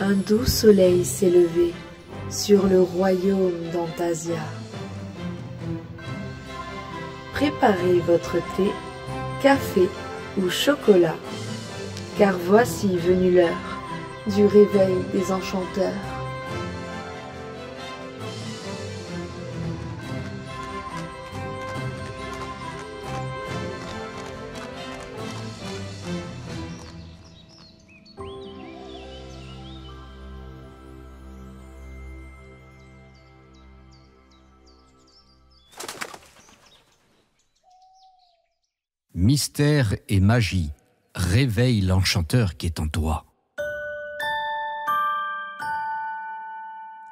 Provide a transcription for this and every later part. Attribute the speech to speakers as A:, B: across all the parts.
A: Un doux soleil s'est levé sur le royaume d'Antasia. Préparez votre thé, café ou chocolat, car voici venue l'heure du réveil des enchanteurs.
B: Mystère et magie, réveille l'enchanteur qui est en toi.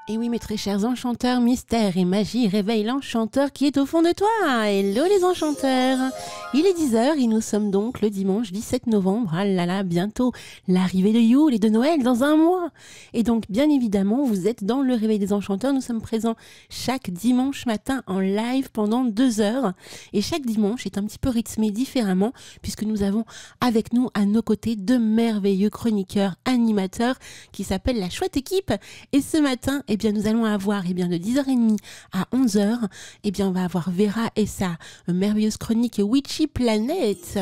C: Et oui, mes très chers enchanteurs, mystère et magie, réveille l'enchanteur qui est au fond de toi. Hello les enchanteurs. Il est 10h et nous sommes donc le dimanche 17 novembre. Ah là là, bientôt l'arrivée de Yule et de Noël dans un mois. Et donc, bien évidemment, vous êtes dans le réveil des enchanteurs. Nous sommes présents chaque dimanche matin en live pendant 2 heures. Et chaque dimanche est un petit peu rythmé différemment puisque nous avons avec nous à nos côtés 2 merveilleux chroniqueurs, animateurs qui s'appellent la chouette équipe. Et ce matin, eh bien, nous allons avoir de 10h30 à 11h, on va avoir Vera et sa merveilleuse chronique Witchy Planet.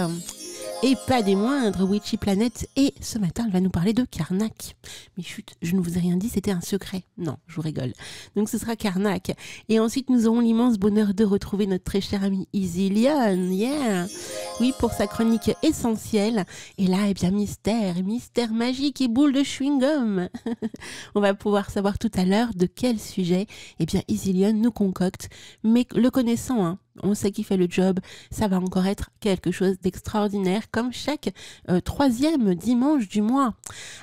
C: Et pas des moindres, Witchy Planet. Et ce matin, elle va nous parler de Karnak. Mais chut, je ne vous ai rien dit, c'était un secret. Non, je vous rigole. Donc ce sera Karnak. Et ensuite, nous aurons l'immense bonheur de retrouver notre très cher ami Isilionne. Yeah. Oui, pour sa chronique essentielle. Et là, mystère magique et boule de chewing-gum. On va pouvoir savoir tout à l'heure de quel sujet, Isilionne nous concocte. Mais le connaissant, hein, on sait qu'il fait le job, ça va encore être quelque chose d'extraordinaire comme chaque 3e dimanche du mois.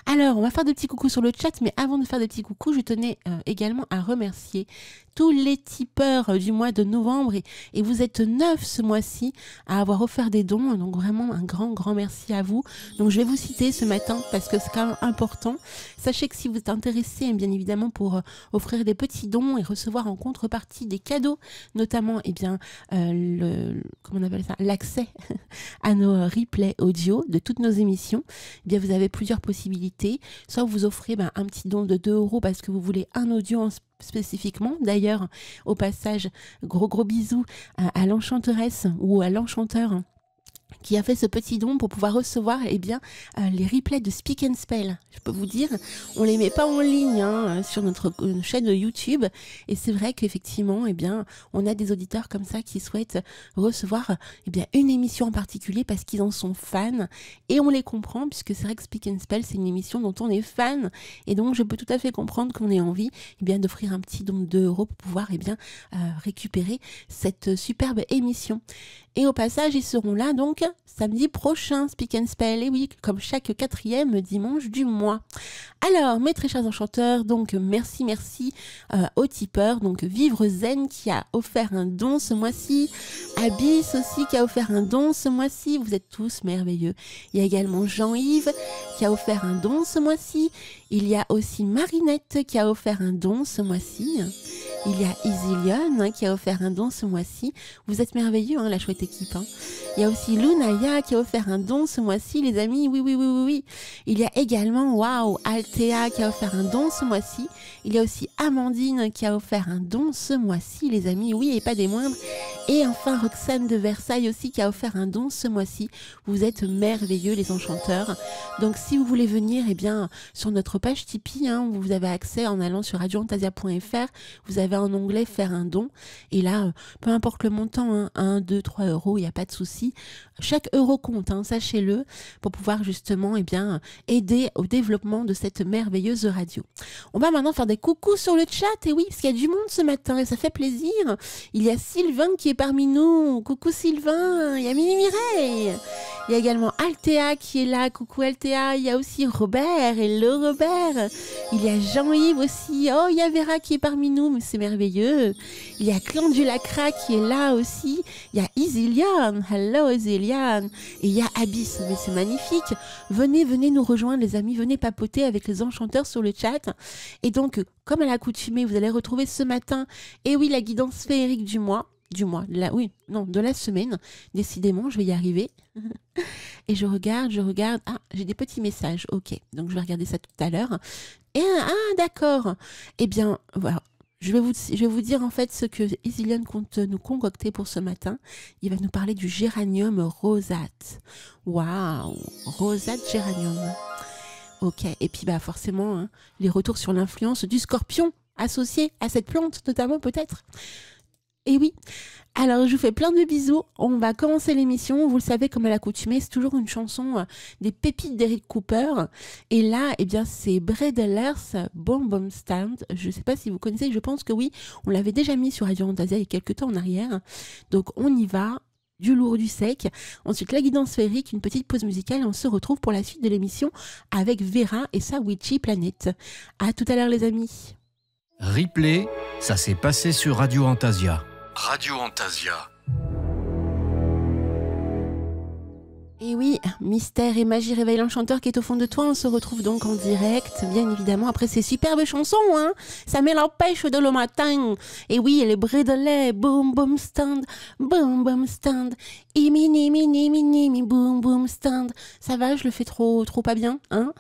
C: Alors, on va faire des petits coucous sur le chat, mais avant de faire des petits coucous, je tenais également à remercier tous les tipeurs du mois de novembre et vous êtes 9 ce mois-ci à avoir offert des dons, donc vraiment un grand merci à vous. Donc je vais vous citer ce matin parce que c'est quand même important. Sachez que si vous êtes intéressé bien évidemment pour offrir des petits dons et recevoir en contrepartie des cadeaux, notamment l'accès à nos replays audio de toutes nos émissions, vous avez plusieurs possibilités. Soit vous offrez un petit don de 2 € parce que vous voulez un audio spécifiquement. D'ailleurs, au passage, gros bisous à l'enchanteresse ou à l'enchanteur qui a fait ce petit don pour pouvoir recevoir les replays de Speak and Spell. Je peux vous dire, on les met pas en ligne sur notre chaîne de YouTube et c'est vrai qu'effectivement on a des auditeurs comme ça qui souhaitent recevoir une émission en particulier parce qu'ils en sont fans et on les comprend puisque c'est vrai que Speak and Spell c'est une émission dont on est fan et donc je peux tout à fait comprendre qu'on ait envie d'offrir un petit don de 2 € pour pouvoir récupérer cette superbe émission. Et au passage, ils seront là donc samedi prochain, Speak and Spell, et oui, comme chaque 4e dimanche du mois. Alors, mes très chers enchanteurs, donc merci aux tipeurs, donc Vivre Zen qui a offert un don ce mois-ci, Abyss aussi qui a offert un don ce mois-ci, vous êtes tous merveilleux. Il y a également Jean-Yves qui a offert un don ce mois-ci, il y a aussi Marinette qui a offert un don ce mois-ci. Il y a Isilionne qui a offert un don ce mois-ci. Vous êtes merveilleux, la chouette équipe. Il y a aussi Lunaya qui a offert un don ce mois-ci, les amis. Oui. Il y a également, Althea qui a offert un don ce mois-ci. Il y a aussi Amandine qui a offert un don ce mois-ci, les amis. Oui, et pas des moindres. Et enfin, Roxane de Versailles aussi qui a offert un don ce mois-ci. Vous êtes merveilleux, les enchanteurs. Donc, si vous voulez venir, sur notre page Tipeee, vous avez accès en allant sur radioantasia.fr. Vous avez un onglet faire un don et là peu importe le montant 1, 2, 3 €, il n'y a pas de souci, chaque euro compte, sachez-le, pour pouvoir justement aider au développement de cette merveilleuse radio. On va maintenant faire des coucous sur le chat, et oui, parce qu'il y a du monde ce matin et ça fait plaisir. Il y a Sylvain qui est parmi nous, coucou Sylvain. Il y a Mimi Mireille, il y a également Althea qui est là, coucou Althea. Il y a aussi Robert, hello Robert. Il y a Jean-Yves aussi, il y a Vera qui est parmi nous, mais c'est merveilleux. Il y a Clan du Lacra qui est là aussi. Il y a Isilionne, hello Isilionne. Et il y a Abyss, mais c'est magnifique. Venez nous rejoindre les amis, venez papoter avec les enchanteurs sur le chat. Et donc, comme à l'accoutumée, vous allez retrouver ce matin, et oui, la guidance féerique du mois. de la semaine. Décidément, je vais y arriver. Et je regarde. Ah, j'ai des petits messages. Ok, donc je vais regarder ça tout à l'heure. Et d'accord. Eh bien, voilà. Je vais vous dire en fait ce que Isiliane compte nous concocter pour ce matin. Il va nous parler du géranium rosate. Waouh, rosate géranium. Ok, et puis forcément, hein, les retours sur l'influence du scorpion associé à cette plante, notamment peut-être. Et oui, alors je vous fais plein de bisous. On va commencer l'émission. Vous le savez, comme à l'accoutumée, c'est toujours une chanson des pépites d'Eric Cooper. Et là, eh bien, c'est Bredelers Boom Boom Stand. Je ne sais pas si vous connaissez, je pense que oui. On l'avait déjà mis sur Radio Fantasia il y a quelques temps en arrière. Donc on y va. Du lourd, du sec. Ensuite, la guidance sphérique, une petite pause musicale et on se retrouve pour la suite de l'émission avec Vera et sa Witchy Planet. À tout à l'heure, les amis.
B: Replay, ça s'est passé sur Radio Fantasia. Radio Fantasia.
C: Et oui, mystère et magie réveille l'enchanteur qui est au fond de toi. On se retrouve donc en direct, bien évidemment, après ces superbes chansons, hein. Ça met la pêche de le matin. Et oui, les Bredelais, boom boom stand, boom boom stand, imini mini mini mi boom boom stand. Ça va, je le fais trop pas bien, hein.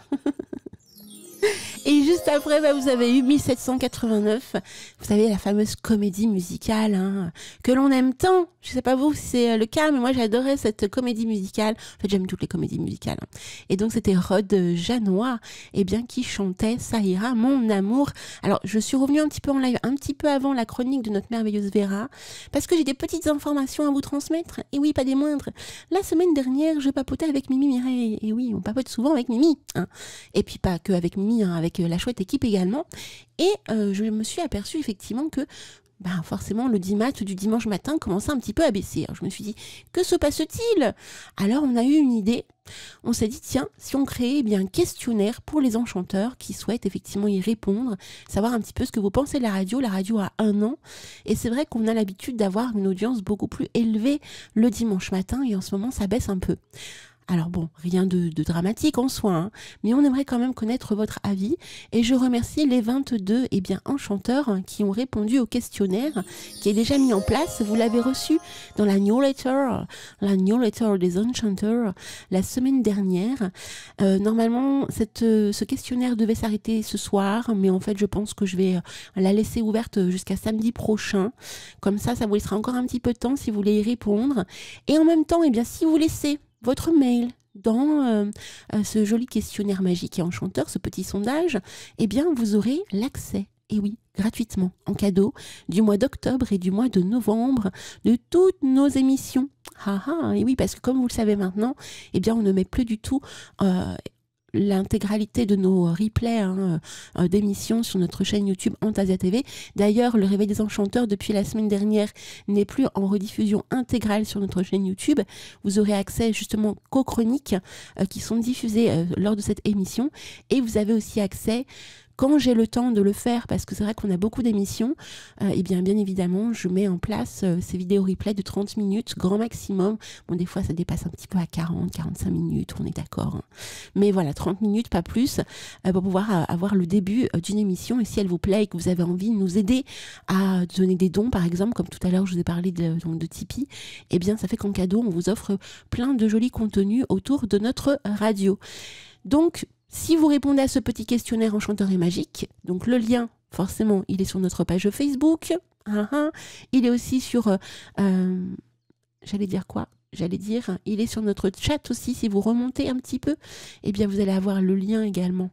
C: Et juste après, vous avez eu 1789, vous savez, la fameuse comédie musicale, hein, que l'on aime tant. Je sais pas vous si c'est le cas, mais moi j'adorais cette comédie musicale. En fait, j'aime toutes les comédies musicales. Hein. Et donc c'était Rod Janois, qui chantait Ça ira mon amour. Alors je suis revenue un petit peu en live, un petit peu avant la chronique de notre merveilleuse Vera, parce que j'ai des petites informations à vous transmettre. Et oui, pas des moindres. La semaine dernière, je papotais avec Mimi Mireille. Et oui, on papote souvent avec Mimi. Hein. Et puis pas que avec Mimi, hein, avec la chouette équipe également. Et je me suis aperçue effectivement que forcément le 10 mat du dimanche matin commençait un petit peu à baisser. Alors je me suis dit, que se passe-t-il? Alors on a eu une idée. On s'est dit, tiens, si on créait un questionnaire pour les enchanteurs qui souhaitent effectivement y répondre, savoir un petit peu ce que vous pensez de la radio. La radio a 1 an. Et c'est vrai qu'on a l'habitude d'avoir une audience beaucoup plus élevée le dimanche matin. Et en ce moment, ça baisse un peu. Alors bon, rien de dramatique en soi, hein, mais on aimerait quand même connaître votre avis. Et je remercie les 22 enchanteurs qui ont répondu au questionnaire qui est déjà mis en place. Vous l'avez reçu dans la newsletter des enchanteurs la semaine dernière. Normalement, ce questionnaire devait s'arrêter ce soir, mais en fait, je pense que je vais la laisser ouverte jusqu'à samedi prochain. Comme ça vous laissera encore un petit peu de temps si vous voulez y répondre. Et en même temps, si vous laissez votre mail dans ce joli questionnaire magique et enchanteur, ce petit sondage, vous aurez l'accès, et oui, gratuitement, en cadeau, du mois d'octobre et du mois de novembre, de toutes nos émissions. Et oui, parce que comme vous le savez maintenant, on ne met plus du tout l'intégralité de nos replays d'émissions sur notre chaîne YouTube Fantasia TV. D'ailleurs, le Réveil des Enchanteurs, depuis la semaine dernière, n'est plus en rediffusion intégrale sur notre chaîne YouTube. Vous aurez accès justement qu'aux chroniques qui sont diffusées lors de cette émission. Et vous avez aussi accès, quand j'ai le temps de le faire, parce que c'est vrai qu'on a beaucoup d'émissions, bien évidemment, je mets en place ces vidéos replay de 30 minutes, grand maximum. Bon, des fois, ça dépasse un petit peu à 40, 45 minutes, on est d'accord. Hein. Mais voilà, 30 minutes, pas plus, pour pouvoir avoir le début d'une émission. Et si elle vous plaît et que vous avez envie de nous aider à donner des dons, par exemple, comme tout à l'heure, je vous ai parlé de Tipeee, ça fait qu'en cadeau, on vous offre plein de jolis contenus autour de notre radio. Donc, si vous répondez à ce petit questionnaire enchanteur et magique, donc le lien, forcément, il est sur notre page Facebook. Il est aussi sur... il est sur notre chat aussi. Si vous remontez un petit peu, vous allez avoir le lien également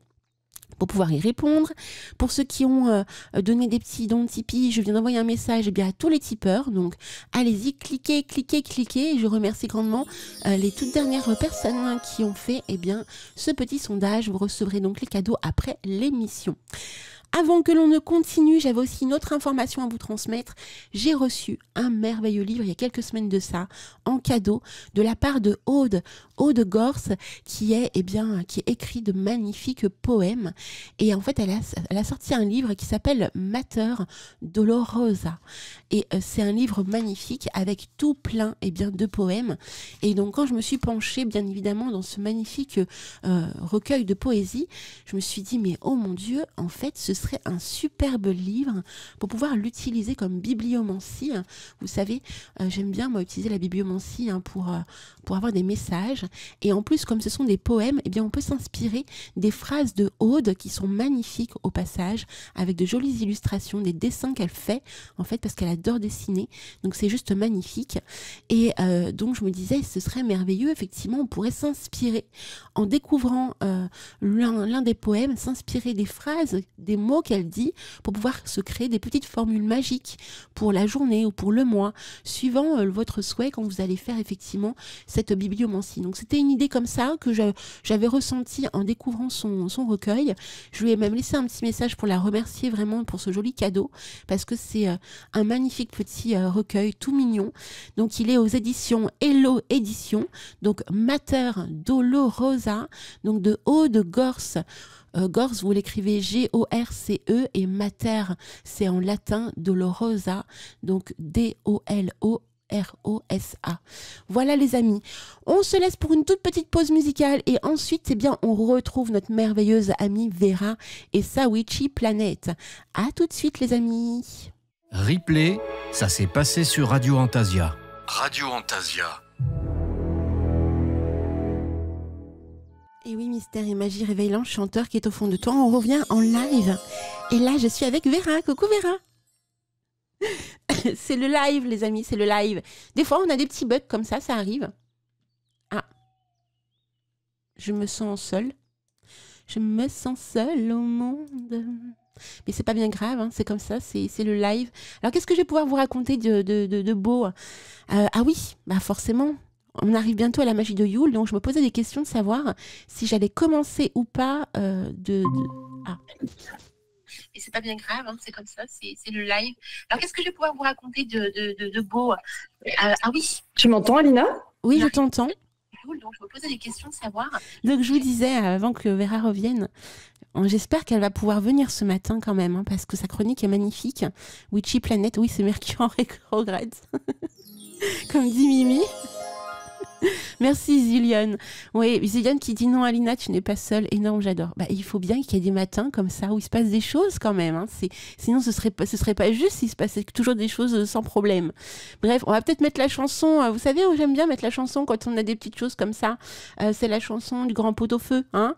C: pour pouvoir y répondre. Pour ceux qui ont donné des petits dons de Tipeee, je viens d'envoyer un message à tous les tipeurs. Donc, allez-y, cliquez. Et je remercie grandement les toutes dernières personnes qui ont fait ce petit sondage. Vous recevrez donc les cadeaux après l'émission. Avant que l'on ne continue, j'avais aussi une autre information à vous transmettre. J'ai reçu un merveilleux livre il y a quelques semaines de ça, en cadeau, de la part de Aude Gors, qui est écrit de magnifiques poèmes. Et en fait, elle a sorti un livre qui s'appelle Mater Dolorosa. Et c'est un livre magnifique avec tout plein de poèmes. Et donc, quand je me suis penchée, bien évidemment, dans ce magnifique recueil de poésie, je me suis dit, mais oh mon Dieu, en fait, ce serait serait un superbe livre pour pouvoir l'utiliser comme bibliomancie. Vous savez, j'aime bien moi utiliser la bibliomancie pour avoir des messages. Et en plus, comme ce sont des poèmes, eh bien, on peut s'inspirer des phrases de Aude qui sont magnifiques au passage, avec de jolies illustrations, des dessins qu'elle fait, en fait, parce qu'elle adore dessiner. Donc, c'est juste magnifique. Et donc, je me disais, ce serait merveilleux. Effectivement, on pourrait s'inspirer en découvrant l'un des poèmes, s'inspirer des phrases, des mots qu'elle dit, pour pouvoir se créer des petites formules magiques pour la journée ou pour le mois, suivant votre souhait quand vous allez faire effectivement cette bibliomancie. Donc c'était une idée comme ça que j'avais ressentie en découvrant son recueil. Je lui ai même laissé un petit message pour la remercier vraiment pour ce joli cadeau, parce que c'est un magnifique petit recueil tout mignon. Donc il est aux éditions Hello Éditions, donc Mater Dolorosa, donc de Aude Gorce. Gorce, vous l'écrivez G-O-R-C-E, et Mater, c'est en latin Dolorosa, donc D-O-L-O-R-O-S-A. Voilà les amis, on se laisse pour une toute petite pause musicale et ensuite eh bien, on retrouve notre merveilleuse amie Vera et sa Witchy Planet. À tout de suite les amis.
B: Replay, ça s'est passé sur Radio Antasia. Radio Antasia.
C: Et oui, Mystère et Magie réveille l'enchanteur qui est au fond de toi. On revient en live. Et là, je suis avec Vera. Coucou Vera. C'est le live, les amis, c'est le live. Des fois, on a des petits bugs comme ça arrive. Ah. Je me sens seule. Je me sens seule au monde. Mais c'est pas bien grave, hein, c'est comme ça, c'est le live. Alors, qu'est-ce que je vais pouvoir vous raconter de beau? Ah oui, bah forcément. On arrive bientôt à la magie de Yule, donc je me posais des questions de savoir si j'allais commencer ou pas Ah. Et c'est pas bien grave, hein, c'est comme ça, c'est le live. Alors qu'est-ce que je vais pouvoir vous raconter de beau? Ah oui.
D: Tu m'entends, Alina?
C: Oui, je t'entends.
D: Donc je me posais des questions de savoir.
C: Donc je vous disais, avant que Vera revienne, j'espère qu'elle va pouvoir venir ce matin quand même, hein, parce que sa chronique est magnifique. Witchy Planet, oui, c'est Mercure en rétrograde. Comme dit Mimi. Merci Zillion. Oui, Zillion qui dit non Alina, tu n'es pas seule. Énorme, j'adore. Bah, il faut bien qu'il y ait des matins comme ça où il se passe des choses quand même. Hein. Sinon, ce serait pas juste s'il se passait toujours des choses sans problème. Bref, on va peut-être mettre la chanson. Vous savez où j'aime bien mettre la chanson quand on a des petites choses comme ça. C'est la chanson du grand pot-au-feu. Hein.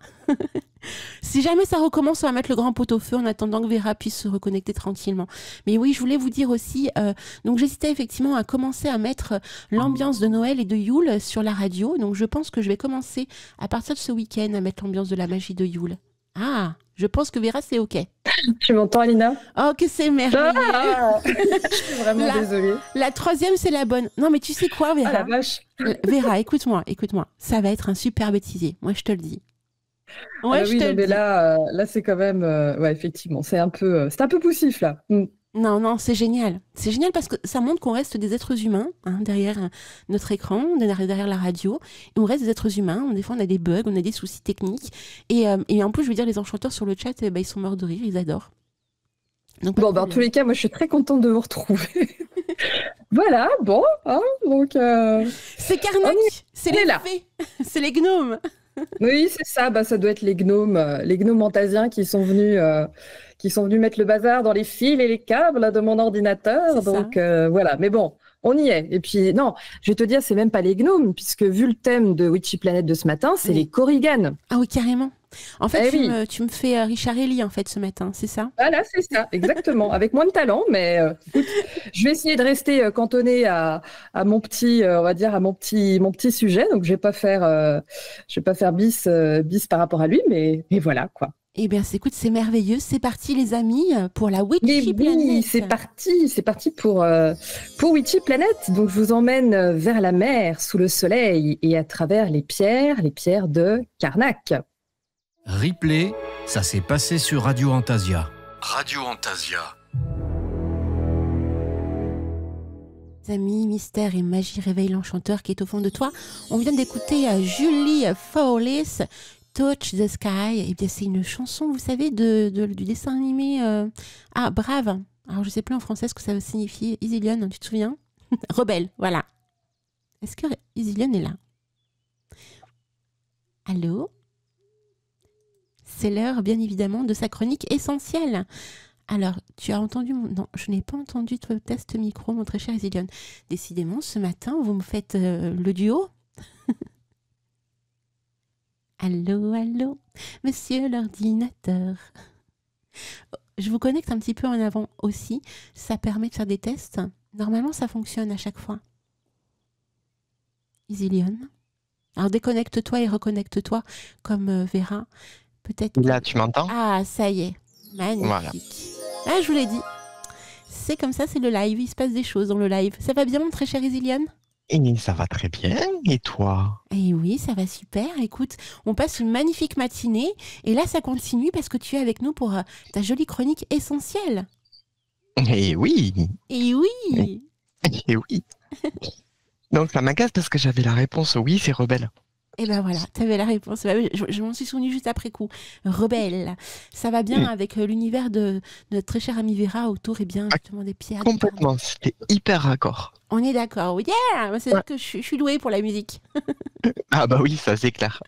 C: Si jamais ça recommence, on va mettre le grand pot-au-feu en attendant que Vera puisse se reconnecter tranquillement. Mais oui, je voulais vous dire aussi, donc j'hésitais effectivement à commencer à mettre l'ambiance de Noël et de Yule sur la radio. Donc je pense que je vais commencer à partir de ce week-end à mettre l'ambiance de la magie de Yule. Ah, je pense que Vera, c'est OK.
D: Tu m'entends, Alina?
C: Oh, que c'est merveilleux.
D: Je suis vraiment désolée.
C: La troisième, c'est la bonne. Non, mais tu sais quoi, Vera?
D: Ah la vache.
C: Vera, écoute-moi. Ça va être un super bêtisier. Moi, je te le dis.
D: Ouais, oui, non, mais là c'est quand même, ouais, effectivement, c'est un peu poussif là.
C: Non, c'est génial. C'est génial parce que ça montre qu'on reste des êtres humains hein, derrière notre écran, derrière la radio. Et on reste des êtres humains. Des fois, on a des bugs, on a des soucis techniques. Et en plus, je veux dire, les enchanteurs sur le chat, ils sont morts de rire, ils adorent. Donc,
D: bon, dans tous les cas, moi, je suis très contente de vous retrouver. Voilà, bon, hein, donc...
C: C'est Karnak, c'est les fées, c'est les gnomes.
D: Oui, c'est ça. Bah, ça doit être les gnomes antasiens qui sont venus mettre le bazar dans les fils et les câbles de mon ordinateur. Donc voilà. Mais bon, on y est. Et puis non, je vais te dire, c'est même pas les gnomes, puisque vu le thème de Witchy Planet de ce matin, c'est les Korrigan.
C: Ah oui, carrément. En fait, tu me fais Richard Ellie en fait ce matin, c'est ça?
D: Voilà, c'est ça, exactement. Avec moins de talent, mais écoute, je vais essayer de rester cantonnée à mon petit, on va dire à mon petit sujet. Donc je vais pas faire bis par rapport à lui, mais voilà quoi.
C: Eh bien, écoute, c'est merveilleux. C'est parti, les amis, pour la Witchy Planet.
D: Oui, c'est parti pour Witchy Planet. Donc, je vous emmène vers la mer, sous le soleil et à travers les pierres de Karnak.
B: Replay, ça s'est passé sur Radio Antasia. Radio Antasia.
C: Amis, mystère et magie réveille l'enchanteur qui est au fond de toi. On vient d'écouter Julie Fowlis, Touch the Sky. Et bien, c'est une chanson, vous savez, du dessin animé Brave. Alors, je sais plus en français ce que ça veut signifier. Isilionne, tu te souviens? Rebelle, voilà. Est-ce que Isilionne est là? Allô? C'est l'heure, bien évidemment, de sa chronique essentielle. Alors, tu as entendu Non, je n'ai pas entendu ton test micro, mon très cher Isilion. Décidément, ce matin, vous me faites le duo. Allô, allô, monsieur l'ordinateur. Je vous connecte un petit peu en avant aussi. Ça permet de faire des tests. Normalement, ça fonctionne à chaque fois. Isilion. Alors, déconnecte-toi et reconnecte-toi comme Vera. Peut-être.
E: Là, tu m'entends?
C: Ah, ça y est. Magnifique.
E: Voilà.
C: Ah, je vous l'ai dit. C'est comme ça, c'est le live. Il se passe des choses dans le live. Ça va bien, mon très cher Isilion?
E: Et ça va très bien. Et toi?
C: Eh oui, ça va super. Écoute, on passe une magnifique matinée. Et là, ça continue parce que tu es avec nous pour ta jolie chronique essentielle.
E: Et oui.
C: Et oui.
E: Et oui. Donc ça m'agace parce que j'avais la réponse oui, c'est rebelle.
C: Et ben voilà, tu avais la réponse. Bah oui, je m'en suis souvenu juste après coup. Rebelle. Ça va bien avec l'univers de notre très cher ami Vera autour bien, justement des pierres.
E: Complètement, c'était hyper raccord.
C: On est d'accord, oui. Yeah, c'est que je suis douée pour la musique.
E: Ah bah oui, ça c'est clair.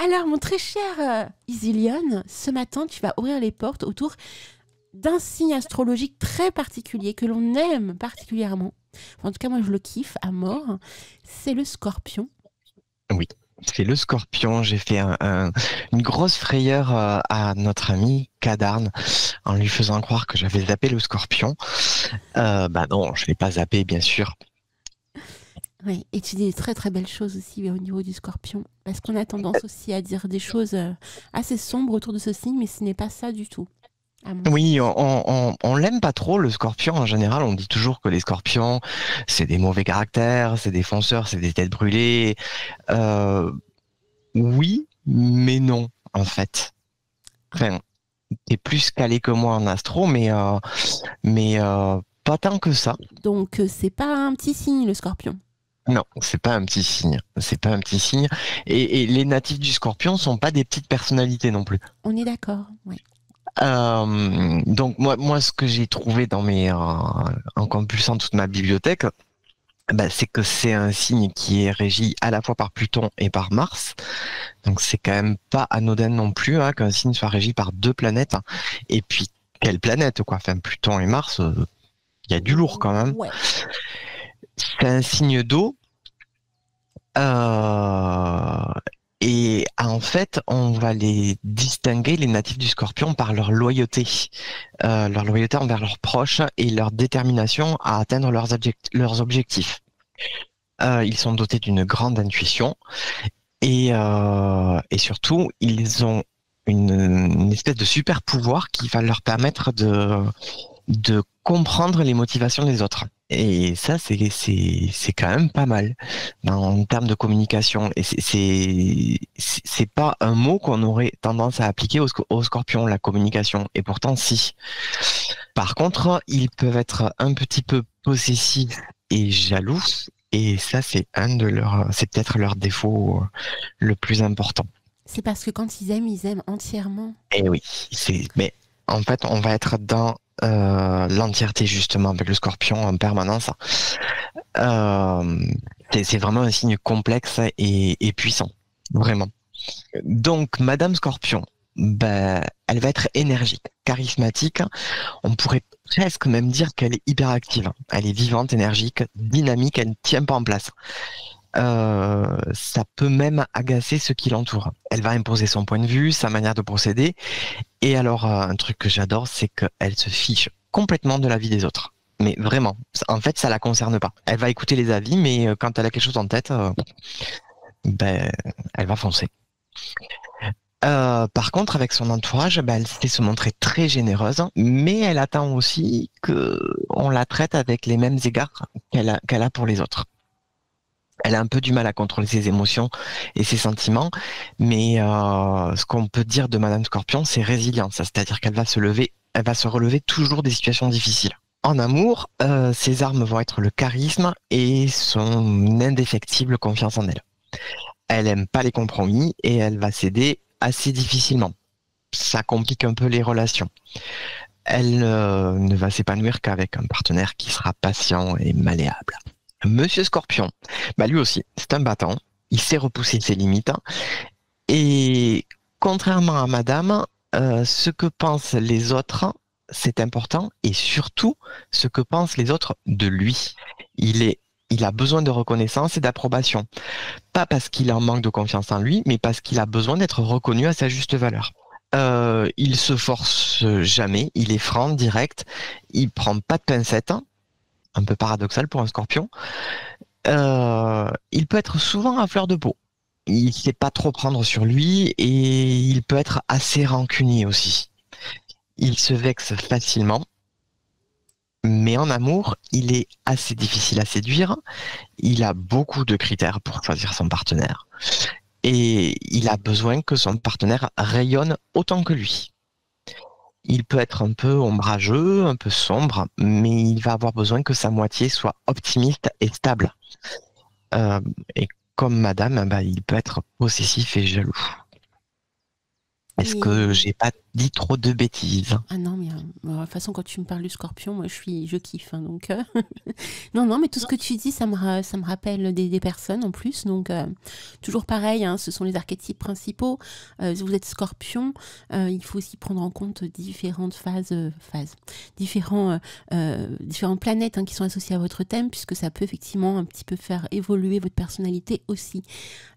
C: Alors, mon très cher Isilion, ce matin, tu vas ouvrir les portes autour d'un signe astrologique très particulier que l'on aime particulièrement. En tout cas, moi, je le kiffe à mort. C'est le Scorpion.
E: Oui, c'est le Scorpion. J'ai fait une grosse frayeur à notre ami Kadarn en lui faisant croire que j'avais zappé le Scorpion. Bah non, je l'ai pas zappé, bien sûr.
C: Oui, et tu dis des très très belles choses aussi au niveau du Scorpion. Parce qu'on a tendance aussi à dire des choses assez sombres autour de ce signe, mais ce n'est pas ça du tout.
E: Oui, on l'aime pas trop, le Scorpion. En général, on dit toujours que les Scorpions, c'est des mauvais caractères, c'est des fonceurs, c'est des têtes brûlées. Oui, mais non, en fait. Enfin, t'es plus calé que moi en astro, mais pas tant que ça.
C: Donc, c'est pas un petit signe, le Scorpion.
E: Non, c'est pas un petit signe. C'est pas un petit signe. Et les natifs du Scorpion sont pas des petites personnalités non plus.
C: On est d'accord, oui.
E: Donc moi, ce que j'ai trouvé dans en compulsant toute ma bibliothèque, bah, c'est que c'est un signe qui est régi à la fois par Pluton et par Mars. Donc c'est quand même pas anodin non plus qu'un signe soit régi par deux planètes. Et puis quelle planète quoi. Enfin Pluton et Mars, il y a du lourd quand même.
C: Ouais.
E: C'est un signe d'eau. Et en fait, on va les distinguer, les natifs du Scorpion, par leur loyauté envers leurs proches et leur détermination à atteindre leurs objectifs. Ils sont dotés d'une grande intuition et surtout, ils ont une espèce de super pouvoir qui va leur permettre de comprendre les motivations des autres. Et ça, c'est quand même pas mal en termes de communication. Et c'est pas un mot qu'on aurait tendance à appliquer au Scorpion, la communication. Et pourtant, si. Par contre, ils peuvent être un petit peu possessifs et jaloux. Et ça, c'est peut-être leur défaut le plus important.
C: C'est parce que quand ils aiment entièrement.
E: Et oui, mais en fait, on va être dans l'entièreté justement avec le Scorpion en permanence. C'est vraiment un signe complexe et puissant, vraiment. Donc, Madame Scorpion, ben, elle va être énergique, charismatique. On pourrait presque même dire qu'elle est hyperactive. Elle est vivante, énergique, dynamique, elle ne tient pas en place. Ça peut même agacer ceux qui l'entourent. Elle va imposer son point de vue, sa manière de procéder. Et alors, un truc que j'adore, c'est qu'elle se fiche complètement de la vie des autres. Mais vraiment, en fait, ça la concerne pas. Elle va écouter les avis, mais quand elle a quelque chose en tête, ben, elle va foncer. Par contre, avec son entourage, ben, elle sait se montrer très généreuse, mais elle attend aussi qu'on la traite avec les mêmes égards qu'elle a pour les autres. Elle a un peu du mal à contrôler ses émotions et ses sentiments, mais ce qu'on peut dire de Madame Scorpion, c'est résilience, c'est-à-dire qu'elle va se relever toujours des situations difficiles. En amour, ses armes vont être le charisme et son indéfectible confiance en elle. Elle aime pas les compromis et elle va céder assez difficilement. Ça complique un peu les relations. Elle ne va s'épanouir qu'avec un partenaire qui sera patient et malléable. Monsieur Scorpion, bah lui aussi, c'est un battant. Il sait repousser ses limites et contrairement à madame, ce que pensent les autres, c'est important, et surtout ce que pensent les autres de lui. Il a besoin de reconnaissance et d'approbation. Pas parce qu'il en manque de confiance en lui, mais parce qu'il a besoin d'être reconnu à sa juste valeur. Il se force jamais, il est franc, direct, il prend pas de pincettes, un peu paradoxal pour un scorpion. Il peut être souvent à fleur de peau. Il sait pas trop prendre sur lui et il peut être assez rancunier aussi. Il se vexe facilement, mais en amour, il est assez difficile à séduire. Il a beaucoup de critères pour choisir son partenaire. Et il a besoin que son partenaire rayonne autant que lui. Il peut être un peu ombrageux, un peu sombre, mais il va avoir besoin que sa moitié soit optimiste et stable. Et comme madame, il peut être possessif et jaloux. Est-ce que j'ai pas dit trop de bêtises?
C: Ah non, mais de toute façon, quand tu me parles du scorpion, moi, je kiffe. Hein, donc, non, mais tout ce que tu dis, ça me rappelle des personnes en plus. Donc, toujours pareil, hein, ce sont les archétypes principaux. Si vous êtes scorpion, il faut aussi prendre en compte différentes différentes planètes hein, qui sont associées à votre thème, puisque ça peut effectivement un petit peu faire évoluer votre personnalité aussi.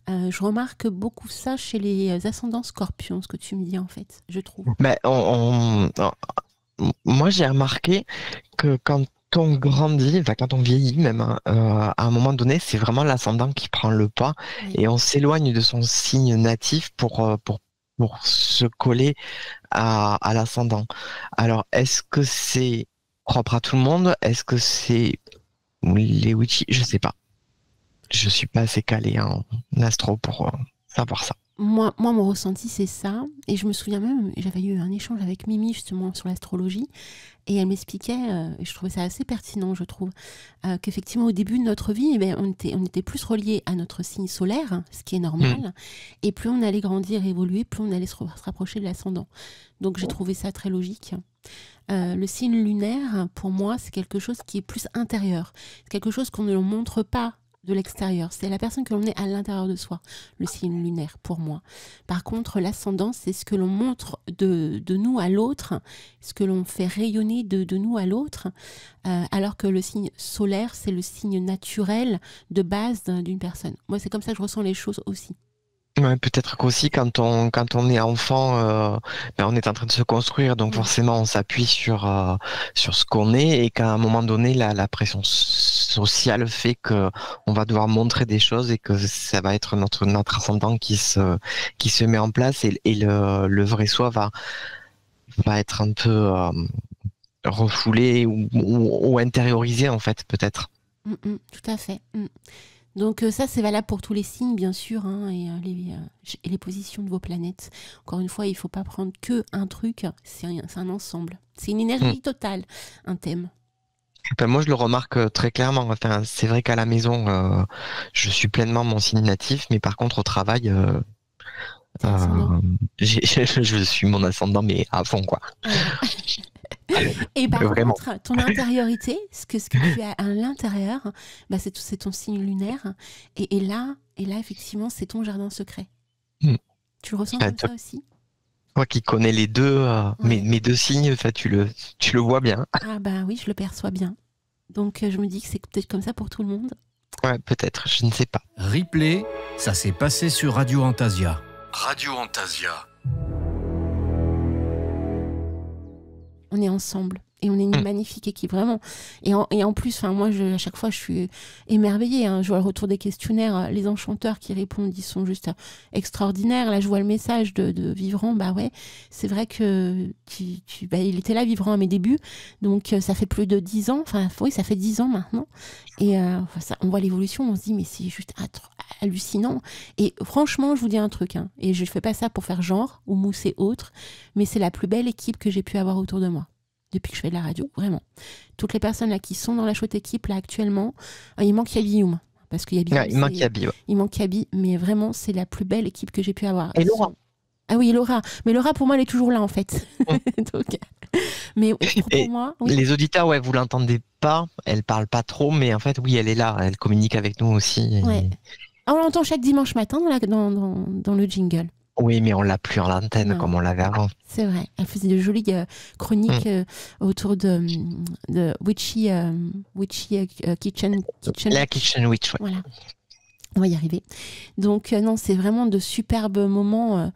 C: Je remarque beaucoup ça chez les ascendants scorpions, ce que tu me dis en fait, je trouve.
E: Moi, j'ai remarqué que quand on grandit, quand on vieillit même, à un moment donné, c'est vraiment l'ascendant qui prend le pas et on s'éloigne de son signe natif pour se coller à l'ascendant. Alors, est-ce que c'est propre à tout le monde? Est-ce que c'est les witchy? Je sais pas. Je suis pas assez calé en astro pour savoir ça.
C: Moi, mon ressenti, c'est ça. Et je me souviens même, j'avais eu un échange avec Mimi, justement, sur l'astrologie. Et elle m'expliquait, et je trouvais ça assez pertinent, je trouve, qu'effectivement, au début de notre vie, on était plus reliés à notre signe solaire, ce qui est normal. Et plus on allait grandir, évoluer, plus on allait se rapprocher de l'ascendant. Donc, j'ai trouvé ça très logique. Le signe lunaire, pour moi, c'est quelque chose qui est plus intérieur. C'est quelque chose qu'on ne montre pas de l'extérieur. C'est la personne que l'on est à l'intérieur de soi, le signe lunaire, pour moi. Par contre, l'ascendant, c'est ce que l'on montre de nous à l'autre, ce que l'on fait rayonner de nous à l'autre, alors que le signe solaire, c'est le signe naturel de base d'une personne. Moi, c'est comme ça que je ressens les choses aussi.
E: Ouais, peut-être qu'aussi quand on est enfant, on est en train de se construire, donc forcément on s'appuie sur ce qu'on est, et qu'à un moment donné la pression sociale fait que on va devoir montrer des choses et que ça va être notre ascendant qui se met en place, et le vrai soi va être un peu refoulé ou intériorisé en fait, peut-être.
C: Tout à fait. Donc ça, c'est valable pour tous les signes, bien sûr, hein, et les positions de vos planètes. Encore une fois, il ne faut pas prendre qu'un truc, c'est un ensemble. C'est une énergie totale, un thème.
E: Moi, je le remarque très clairement. Enfin, c'est vrai qu'à la maison, je suis pleinement mon signe natif, mais par contre, au travail, je suis mon ascendant, mais à fond, quoi.
C: Et par contre, ton intériorité, ce que tu as à l'intérieur, c'est ton signe lunaire. Et là, effectivement, c'est ton jardin secret. Tu le ressens comme ça aussi?
E: Toi qui connais les deux, mes deux signes, tu le vois bien.
C: Ah oui, je le perçois bien. Donc je me dis que c'est peut-être comme ça pour tout le monde.
E: Ouais, peut-être, je ne sais pas.
B: Replay, ça s'est passé sur Radio Antasia. Radio Antasia.
C: On est ensemble et on est une magnifique équipe, vraiment. Et en plus, moi, à chaque fois, je suis émerveillée. Hein. Je vois le retour des questionnaires, les enchanteurs qui répondent, ils sont juste extraordinaires. Là, je vois le message de Vivran. C'est vrai que il était là, Vivran, à mes débuts. Donc, ça fait plus de 10 ans. Enfin, oui, ça fait 10 ans maintenant. Et on voit l'évolution, on se dit, mais c'est juste hallucinant. Et franchement, je vous dis un truc, hein, et je ne fais pas ça pour faire genre ou mousser autre, mais c'est la plus belle équipe que j'ai pu avoir autour de moi depuis que je fais de la radio, vraiment. Toutes les personnes là qui sont dans la chouette équipe là actuellement, il manque Yabi, parce qu'il y a
E: il manque Yabi.
C: Il manque Yabi, mais vraiment c'est la plus belle équipe que j'ai pu avoir.
E: Et Laura.
C: Ah oui, Laura. Mais Laura, pour moi, elle est toujours là, en fait. Donc, mais pour moi... Oui.
E: Les auditeurs, vous l'entendez pas, elle parle pas trop, mais en fait, oui, elle est là, elle communique avec nous aussi.
C: Ouais. On l'entend chaque dimanche matin dans le jingle.
E: Oui, mais on l'a plus en antenne
C: Non.
E: comme on l'avait avant.
C: C'est vrai. Elle faisait de jolies chroniques autour de Witchy Kitchen.
E: La Kitchen Witch, ouais.
C: Voilà. On va y arriver. Donc non, c'est vraiment de superbes moments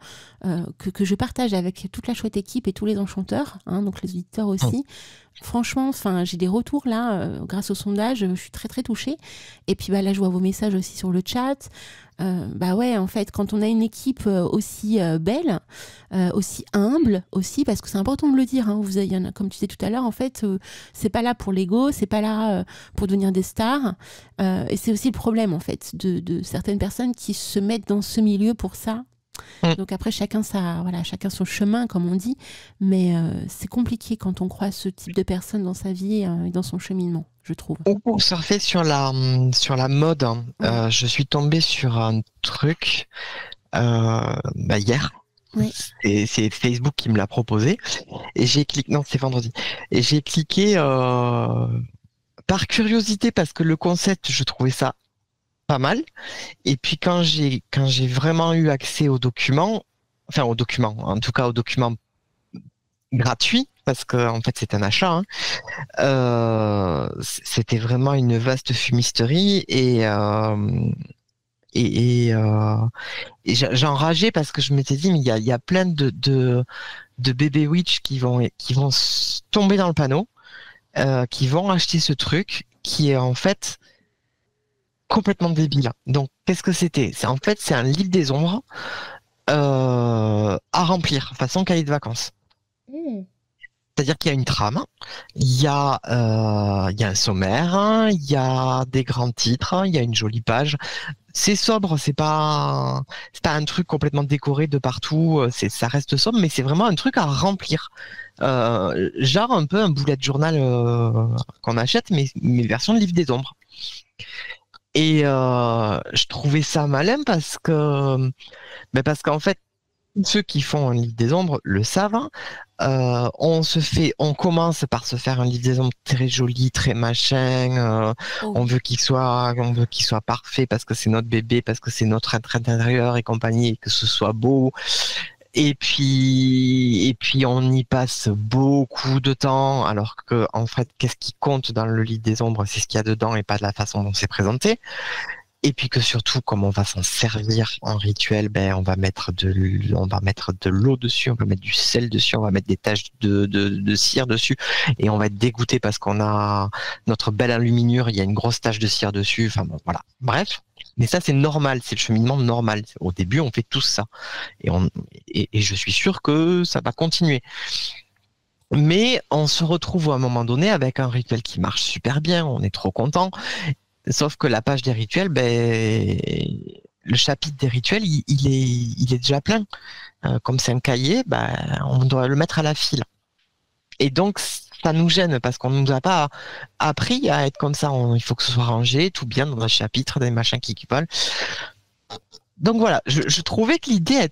C: que je partage avec toute la chouette équipe et tous les enchanteurs, hein, donc les auditeurs aussi. Franchement, j'ai des retours là, grâce au sondage, je suis très très touchée. Et puis là, je vois vos messages aussi sur le chat. Ouais, en fait, quand on a une équipe aussi belle, aussi humble aussi, parce que c'est important de le dire, hein, il y en a, comme tu disais tout à l'heure, en fait, c'est pas là pour l'ego, c'est pas là pour devenir des stars. Et c'est aussi le problème, en fait, de certaines personnes qui se mettent dans ce milieu pour ça. Donc après, chacun son chemin, comme on dit. Mais c'est compliqué quand on croise ce type de personnes dans sa vie et dans son cheminement, je trouve.
E: Ou pour surfer sur la mode, je suis tombée sur un truc hier.
C: Oui.
E: C'est Facebook qui me l'a proposé. Et j'ai cliqué. Non, c'est vendredi. Et j'ai cliqué par curiosité parce que le concept, je trouvais ça pas mal. Et puis quand j'ai vraiment eu accès aux documents, en tout cas aux documents gratuits, parce que en fait c'est un achat, c'était vraiment une vaste fumisterie et j'enrageais parce que je m'étais dit mais il y a plein de bébés witch qui vont tomber dans le panneau, qui vont acheter ce truc qui est en fait complètement débile. Donc, qu'est-ce que c'était? C'est un livre des ombres à remplir, façon cahier de vacances. C'est-à-dire qu'il y a une trame, il y a un sommaire, il y a des grands titres, il y a une jolie page. C'est sobre, c'est pas un truc complètement décoré de partout. Ça reste sobre, mais c'est vraiment un truc à remplir. Genre un peu un bullet journal qu'on achète, mais version de livre des ombres. Et je trouvais ça malin parce qu'en fait, ceux qui font un livre des ombres le savent. On commence par se faire un livre des ombres très joli, très machin. On veut qu'il soit parfait parce que c'est notre bébé, parce que c'est notre être intérieur et compagnie, et que ce soit beau. Et puis on y passe beaucoup de temps, alors que en fait, qu'est-ce qui compte dans le livre des ombres, c'est ce qu'il y a dedans et pas de la façon dont c'est présenté. Et puis que surtout, comme on va s'en servir en rituel, on va mettre de l'eau dessus, on va mettre du sel dessus, on va mettre des taches de cire dessus, et on va être dégoûté parce qu'on a notre belle enluminure, il y a une grosse tache de cire dessus. Enfin bon, voilà. Bref. Mais ça, c'est normal, c'est le cheminement normal. Au début, on fait tout ça. Et je suis sûr que ça va continuer. Mais on se retrouve à un moment donné avec un rituel qui marche super bien, on est trop content. Sauf que la page des rituels, le chapitre des rituels, il est déjà plein. Comme c'est un cahier, on doit le mettre à la file. Et donc, ça nous gêne parce qu'on nous a pas appris à être comme ça. Il faut que ce soit rangé, tout bien dans un chapitre, des machins qui collent. Donc voilà, je trouvais que l'idée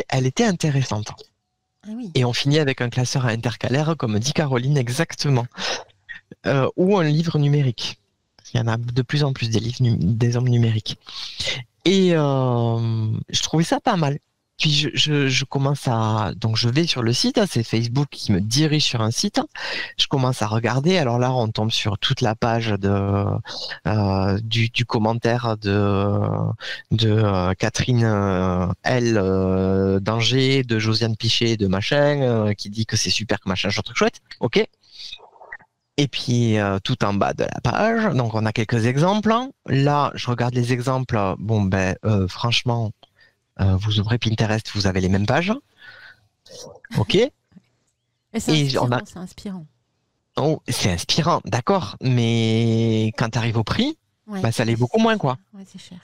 E: elle était intéressante.
C: Ah oui.
E: Et on finit avec un classeur intercalaire, comme dit Caroline, exactement. Ou un livre numérique. Il y en a de plus en plus des ombres numériques. Et je trouvais ça pas mal. Puis je commence donc je vais sur le site, c'est Facebook qui me dirige sur un site. Je commence à regarder. Alors là, on tombe sur toute la page du commentaire de Catherine L d'Angers, de Josiane Pichet, de machin, qui dit que c'est super, que machin, truc chouette. Ok. Et puis tout en bas de la page, donc on a quelques exemples. Là, je regarde les exemples. Bon franchement. Vous ouvrez Pinterest, vous avez les mêmes pages. Ok.
C: C'est inspirant.
E: Oh, c'est inspirant, d'accord. Mais quand tu arrives au prix, ça l'est beaucoup moins, quoi.
C: Ouais, c'est cher.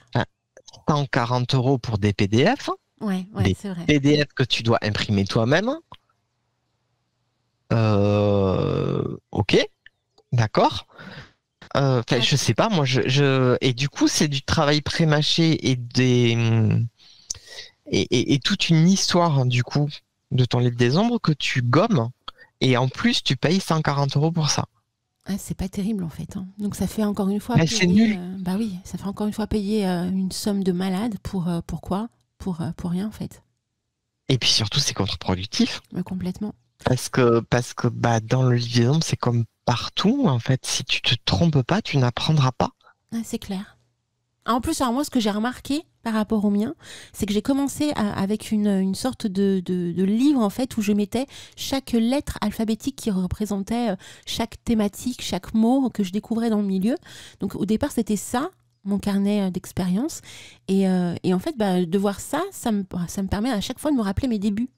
E: 140 € pour des PDF.
C: Ouais,
E: des
C: c'est vrai.
E: PDF que tu dois imprimer toi-même. Ok, d'accord. Je sais pas, moi, et du coup, c'est du travail pré-mâché et toute une histoire, du coup, de ton livre des ombres que tu gommes, et en plus, tu payes 140 € pour ça.
C: Ah, c'est pas terrible, en fait. Hein. Donc, ça fait encore une fois
E: c'est nul.
C: Ça fait encore une fois payer une somme de malade pour quoi? Pour rien, en fait.
E: Et puis surtout, c'est contre-productif.
C: Complètement.
E: Parce que bah, dans le livre des ombres, c'est comme partout, en fait. Si tu te trompes pas, tu n'apprendras pas.
C: C'est clair. En plus, alors moi, ce que j'ai remarqué par rapport au mien, c'est que j'ai commencé avec une sorte de livre, en fait, où je mettais chaque lettre alphabétique qui représentait chaque thématique, chaque mot que je découvrais dans le milieu. Donc, au départ, c'était ça, mon carnet d'expérience. Et en fait, bah, de voir ça, ça me permet à chaque fois de me rappeler mes débuts.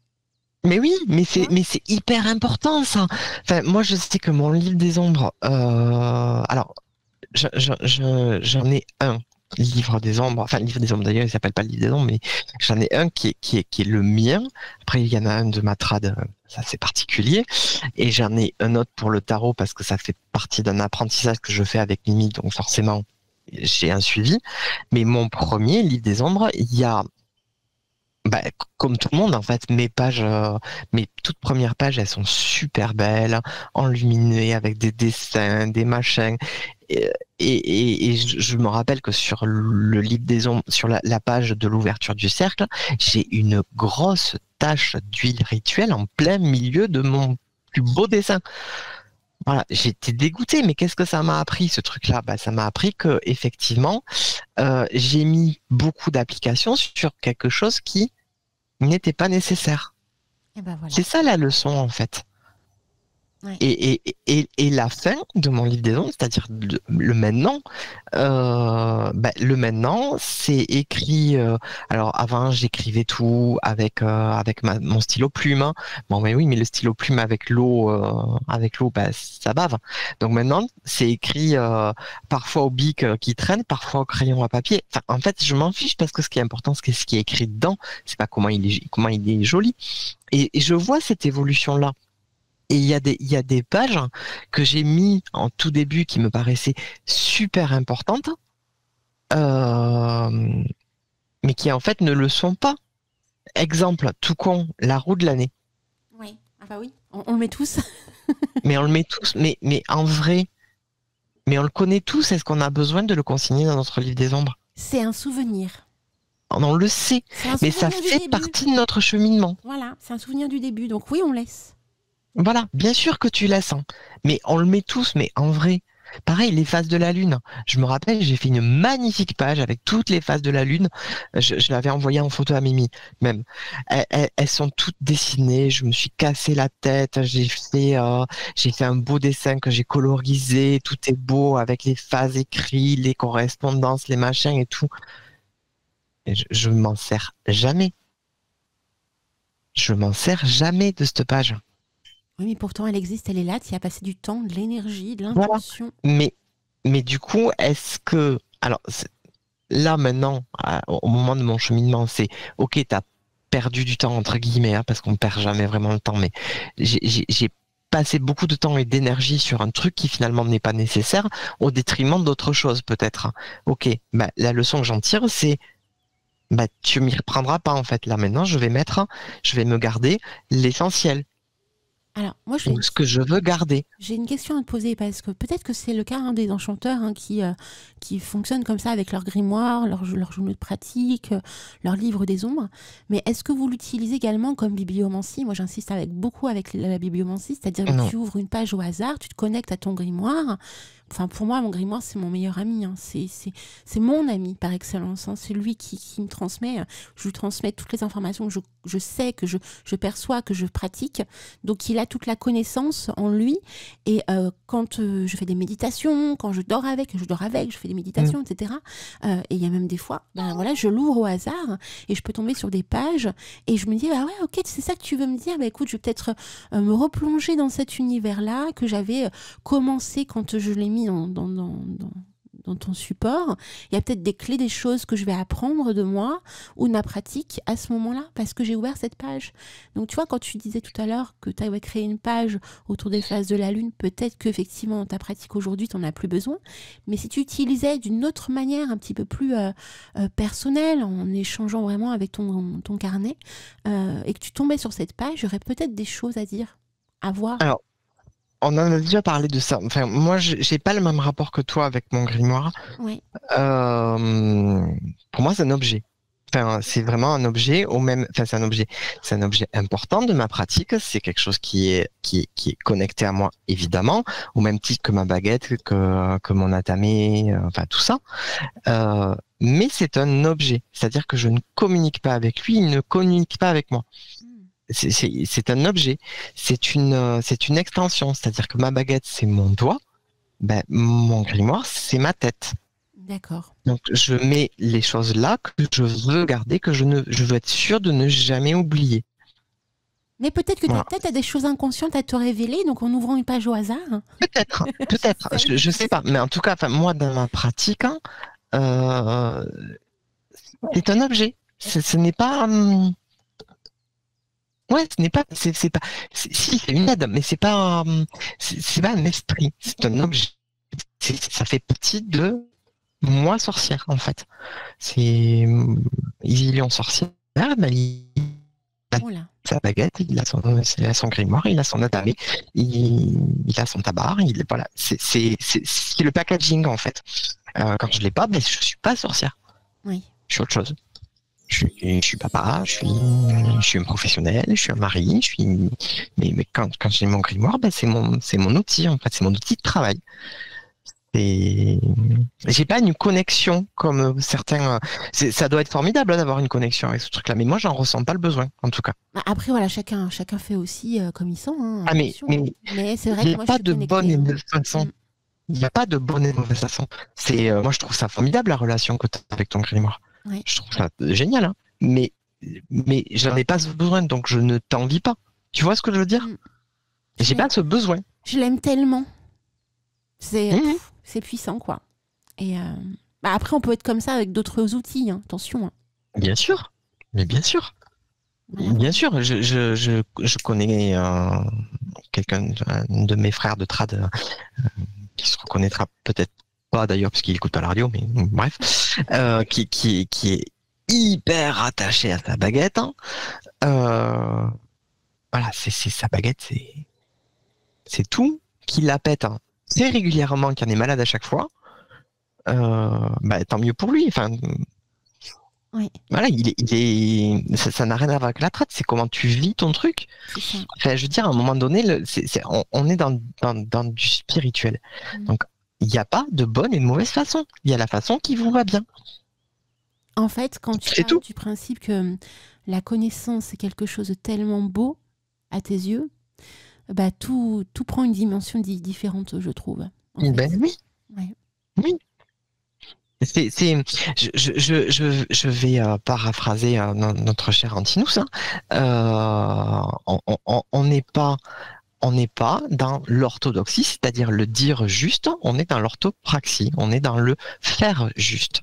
E: Mais oui, mais c'est hyper important, ça. Enfin, moi, je sais que mon livre des ombres, alors, j'en ai un. Livre des ombres, enfin livre des ombres d'ailleurs, il s'appelle pas le livre des ombres, mais j'en ai un qui est le mien. Après, il y en a un de ma trad, ça c'est particulier, et j'en ai un autre pour le tarot parce que ça fait partie d'un apprentissage que je fais avec Mimi, donc forcément j'ai un suivi. Mais mon premier livre des ombres, il y a, bah, comme tout le monde en fait, mes toutes premières pages, elles sont super belles, enluminées avec des dessins, des machins. Et je me rappelle que sur le livre des ombres, sur la page de l'ouverture du cercle, j'ai une grosse tache d'huile rituelle en plein milieu de mon plus beau dessin. Voilà, j'étais dégoûtée, mais qu'est-ce que ça m'a appris ce truc-là? Bah, ça m'a appris que effectivement, j'ai mis beaucoup d'applications sur quelque chose qui n'était pas nécessaire.
C: Et ben voilà.
E: C'est ça la leçon en fait.
C: Ouais.
E: Et la fin de mon livre des ombres, c'est-à-dire le maintenant, le maintenant, c'est écrit. Alors avant, j'écrivais tout avec mon stylo plume. Hein. Bon, mais oui, mais le stylo plume avec l'eau, bah, ça bave. Donc maintenant, c'est écrit parfois au bic qui traîne, parfois au crayon à papier. Enfin, en fait, je m'en fiche parce que ce qui est important, c'est ce qui est écrit dedans. C'est pas comment il est joli. Et je vois cette évolution-là. Et il y a des pages que j'ai mis en tout début qui me paraissaient super importantes, mais qui en fait ne le sont pas. Exemple, tout con, la roue de l'année.
C: Oui, ah bah oui, on le met tous.
E: Mais on le met tous, mais en vrai, mais on le connaît tous. Est-ce qu'on a besoin de le consigner dans notre livre des ombres?
C: C'est un souvenir.
E: On le sait, mais ça fait partie de notre cheminement.
C: Voilà, c'est un souvenir du début, donc oui, on laisse.
E: Voilà, bien sûr que tu la sens, mais on le met tous, mais en vrai. Pareil, les phases de la Lune. Je me rappelle, j'ai fait une magnifique page avec toutes les phases de la Lune. Je l'avais envoyée en photo à Mimi, même. Elles sont toutes dessinées. Je me suis cassé la tête. J'ai fait un beau dessin que j'ai colorisé. Tout est beau avec les phases écrites, les correspondances, les machins et tout. Et je m'en sers jamais. Je m'en sers jamais de cette page.
C: Oui, mais pourtant, elle existe, elle est là, tu y as passé du temps, de l'énergie, de l'intention.
E: Voilà. Mais du coup, est-ce que... Alors, là, maintenant, au moment de mon cheminement, c'est... Ok, t'as perdu du temps, entre guillemets, hein, parce qu'on perd jamais vraiment le temps, mais j'ai passé beaucoup de temps et d'énergie sur un truc qui finalement n'est pas nécessaire, au détriment d'autres choses, peut-être. Ok, bah, la leçon que j'en tire, c'est... Bah, tu m'y reprendras pas, en fait. Là, maintenant, je vais me garder l'essentiel.
C: Alors, moi,
E: ce que je veux garder.
C: J'ai une question à te poser parce que peut-être que c'est le cas des enchanteurs qui fonctionnent comme ça avec leur grimoire, leur journaux de pratique, leur livre des ombres. Mais est-ce que vous l'utilisez également comme bibliomancie? Moi, j'insiste beaucoup avec la bibliomancie, c'est-à-dire que tu ouvres une page au hasard, tu te connectes à ton grimoire. Enfin, pour moi, mon grimoire, c'est mon meilleur ami. Hein. C'est mon ami par excellence. Hein. C'est lui qui me transmet. Je lui transmets toutes les informations que je sais, que je perçois, que je pratique. Donc, il a toute la connaissance en lui. Et quand je fais des méditations, quand je dors avec, je fais des méditations, etc. Et il y a même des fois, voilà, je l'ouvre au hasard et je peux tomber sur des pages et je me dis, ah ouais, ok, c'est ça que tu veux me dire. Bah, écoute, je vais peut-être me replonger dans cet univers-là que j'avais commencé quand je l'ai mis dans ton support. Il y a peut-être des clés, des choses que je vais apprendre de moi ou de ma pratique à ce moment-là parce que j'ai ouvert cette page. Donc tu vois, quand tu disais tout à l'heure que tu avais créé une page autour des phases de la Lune, peut-être qu'effectivement dans ta pratique aujourd'hui, tu n'en as plus besoin. Mais si tu utilisais d'une autre manière, un petit peu plus personnelle, en échangeant vraiment avec ton carnet, et que tu tombais sur cette page, j'aurais peut-être des choses à dire, à voir.
E: Alors, on en a déjà parlé de ça. Enfin, moi, j'ai pas le même rapport que toi avec mon grimoire.
C: Oui.
E: Pour moi, c'est un objet. Enfin, c'est vraiment un objet au même. Enfin, c'est un objet important de ma pratique. C'est quelque chose qui est connecté à moi, évidemment, au même titre que ma baguette, que mon atamé, enfin tout ça. Mais c'est un objet, c'est-à-dire que je ne communique pas avec lui, il ne communique pas avec moi. C'est un objet, c'est une extension, c'est-à-dire que ma baguette c'est mon doigt, ben, mon grimoire c'est ma tête.
C: D'accord.
E: Donc je mets les choses là que je veux garder, que je veux être sûr de ne jamais oublier.
C: Mais peut-être que
E: Voilà.
C: ta tête a des choses inconscientes à te révéler, donc en ouvrant une page au hasard.
E: Peut-être, je sais pas, mais en tout cas, enfin, moi dans ma pratique, hein, c'est un objet. Ce n'est pas. Ouais, ce n'est pas. C'est pas. Si, c'est une aide, mais c'est pas. C'est pas un esprit. C'est un objet. Ça fait partie de moi sorcière en fait. C'est Ilion sorcière, ben, il a
C: Oula.
E: sa baguette, il a son grimoire, il a son atamé, il a son tabar, voilà. C'est le packaging en fait. Quand je l'ai pas, ben, je suis pas sorcière.
C: Oui.
E: Je suis autre chose. Je suis papa, je suis un professionnel, je suis un mari, mais quand j'ai mon grimoire, ben c'est mon outil en fait, c'est mon outil de travail. Et j'ai pas une connexion comme certains. Ça doit être formidable hein, d'avoir une connexion avec ce truc-là, mais moi j'en ressens pas le besoin en tout cas.
C: Après voilà, chacun fait aussi comme il sent. Hein,
E: Ah mais
C: c'est vrai
E: il n'y
C: que
E: a
C: moi
E: pas
C: je suis
E: de
C: connectée,
E: bonne et
C: hein.
E: mauvaise façon. Il n'y a pas de bonne et de mauvaise façon. Moi je trouve ça formidable la relation que tu as avec ton grimoire.
C: Ouais.
E: Je trouve ça génial, hein. Mais j'en ai pas ce besoin, donc je ne t'envie pas. Tu vois ce que je veux dire? J'ai pas ce besoin.
C: Je l'aime tellement. C'est
E: Mmh.
C: c'est puissant quoi. Et après on peut être comme ça avec d'autres outils, hein. Attention. Hein.
E: Bien sûr, mais bien sûr.
C: Voilà.
E: Bien sûr, je connais quelqu'un, un de mes frères de trad qui se reconnaîtra peut-être pas d'ailleurs parce qu'il écoute pas la radio, mais bref, qui est hyper attaché à sa baguette. Hein. Voilà, c'est sa baguette, c'est tout, qui la pète hein, très régulièrement, qui en est malade à chaque fois. Bah, tant mieux pour lui. Enfin,
C: Oui.
E: voilà, ça n'a rien à voir avec la traite, c'est comment tu vis ton truc. Enfin, je veux dire, à un moment donné, on est dans du spirituel. Donc, il n'y a pas de bonne et de mauvaise façon. Il y a la façon qui vous va bien.
C: En fait, quand tu parles du principe que la connaissance c'est quelque chose de tellement beau à tes yeux, bah tout prend une dimension différente, je trouve.
E: Ben oui.
C: Ouais.
E: Oui. Je vais paraphraser notre cher Antinous. Hein. On n'est pas dans l'orthodoxie, c'est-à-dire le dire juste, on est dans l'orthopraxie, on est dans le faire juste.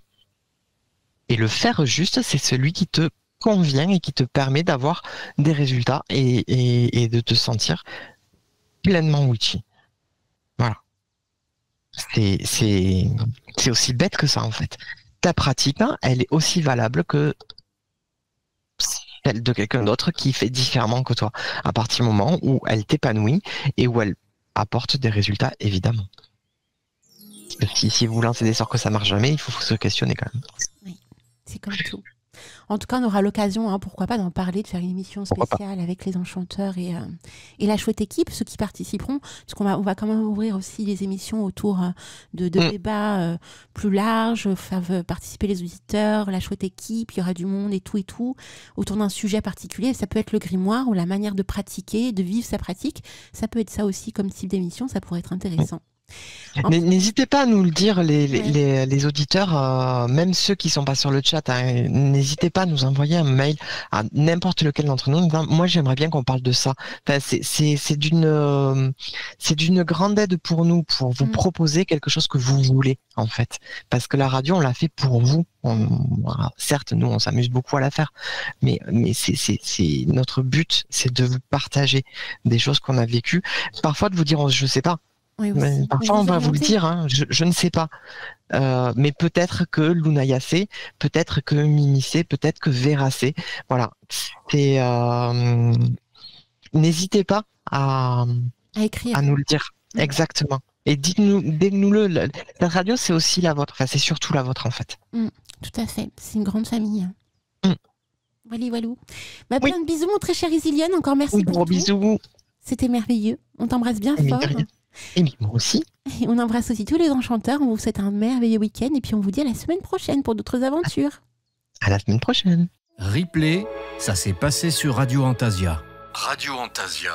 E: Et le faire juste, c'est celui qui te convient et qui te permet d'avoir des résultats et de te sentir pleinement outil. Voilà. C'est aussi bête que ça en fait. Ta pratique, hein, elle est aussi valable que celle de quelqu'un d'autre qui fait différemment que toi, à partir du moment où elle t'épanouit et où elle apporte des résultats, évidemment. Si vous lancez des sorts que ça marche jamais, il faut se questionner quand même.
C: Oui, c'est comme tout. En tout cas, on aura l'occasion, hein, pourquoi pas, d'en parler, de faire une émission spéciale avec les enchanteurs et la chouette équipe, ceux qui participeront, parce qu'on va quand même ouvrir aussi les émissions autour de débats plus larges, faire participer les auditeurs, la chouette équipe, il y aura du monde et tout, autour d'un sujet particulier. Ça peut être le grimoire ou la manière de pratiquer, de vivre sa pratique. Ça peut être ça aussi comme type d'émission, ça pourrait être intéressant.
E: N'hésitez pas à nous le dire, les auditeurs, même ceux qui sont pas sur le chat, hein, n'hésitez pas à nous envoyer un mail à n'importe lequel d'entre nous. Moi, j'aimerais bien qu'on parle de ça. Enfin, c'est d'une grande aide pour nous, pour vous proposer quelque chose que vous voulez, en fait. Parce que la radio, on l'a fait pour vous. Certes, nous, on s'amuse beaucoup à la faire, mais c'est notre but, c'est de vous partager des choses qu'on a vécues. Parfois, de vous dire, je sais pas.
C: Oui,
E: parfois, on va vous le dire, hein, je ne sais pas. Mais peut-être que Lunayase, peut-être que Mimicé, peut-être que Véracé. Voilà. N'hésitez pas à
C: écrire,
E: à nous le dire. Exactement. Et dites-nous-le. La radio, c'est aussi la vôtre. Enfin, c'est surtout la vôtre, en fait.
C: Tout à fait. C'est une grande famille. Walou. Plein de bisous, mon très cher Isiliane. Encore merci pour
E: Gros
C: tout.
E: bisous.
C: C'était merveilleux. On t'embrasse bien fort.
E: Et moi aussi.
C: Et on embrasse aussi tous les enchanteurs. On vous souhaite un merveilleux week-end. Et puis on vous dit à la semaine prochaine pour d'autres aventures.
E: À la semaine prochaine.
B: Replay, ça s'est passé sur Radio Antasia. Radio Antasia.